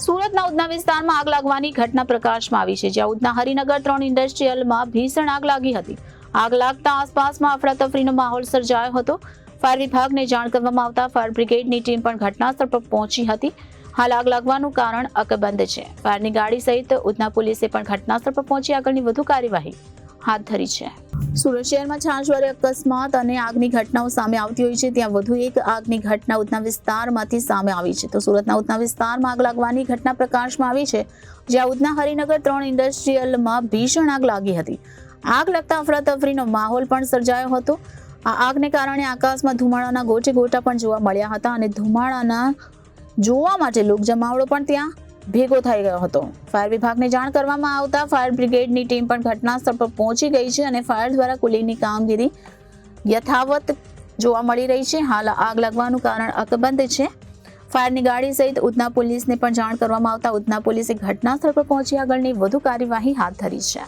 સુરતના ઉધના વિસ્તારમાં આગ લાગવાની ઘટના પ્રકાશમાં આવી છે, જ્યાં ઉધના હરિનગર 3 ઇન્ડસ્ટ્રીયલમાં ભીષણ આગ લાગી હતી. આગ લાગતા આસપાસમાં અફરાતફરીનો માહોલ સર્જાયો હતો. ફાયર વિભાગને જાણ કરવામાં આવતા ફાયર બ્રિગેડની ટીમ પણ ઘટનાસ્થળ પર પહોંચી હતી. હાલ આગ લાગવાનું કારણ અકબંધ છે. ફાયરની ગાડી સહિત ઉધના પોલીસે પણ ઘટનાસ્થળ પર પહોંચી આગળની વધુ કાર્યવાહી હાથ ધરી છે. સુરત શહેરમાં છાશવારે અકસ્માત અને આગની ઘટનાઓ સામે આવતી હોય છે, ત્યાં વધુ એક આગની ઘટના ઉધના વિસ્તારમાંથી સામે આવી છે. તો સુરતના ઉધના વિસ્તારમાં આગ લાગવાની ઘટના પ્રકાશમાં આવી છે, જ્યાં ઉધના હરિનગર 3 ઇન્ડસ્ટ્રીયલમાં ભીષણ આગ લાગી હતી. આગ લાગતા અફરાતફરીનો માહોલ પણ સર્જાયો હતો. આ આગને કારણે આકાશમાં ધુમાડાના ગોટે ગોટા પણ જોવા મળ્યા હતા અને ધુમાડાના જોવા માટે લોકજમાવડો પણ ત્યાં ભેગો થઈ ગયો હતો. ફાયર વિભાગને જાણ કરવામાં આવતા ફાયર બ્રિગેડની ટીમ પણ ઘટનાસ્થળ પર પહોંચી ગઈ છે અને ફાયર દ્વારા કુલિંગની કામગીરી યથાવત જોવા મળી રહી છે. હાલ આગ લાગવાનું કારણ અકબંધ છે. ફાયરની ગાડી સહિત ઉધના પોલીસને પણ જાણ કરવામાં આવતા ઉધના પોલીસે ઘટનાસ્થળ પર પહોંચી આગળની વધુ કાર્યવાહી હાથ ધરી છે.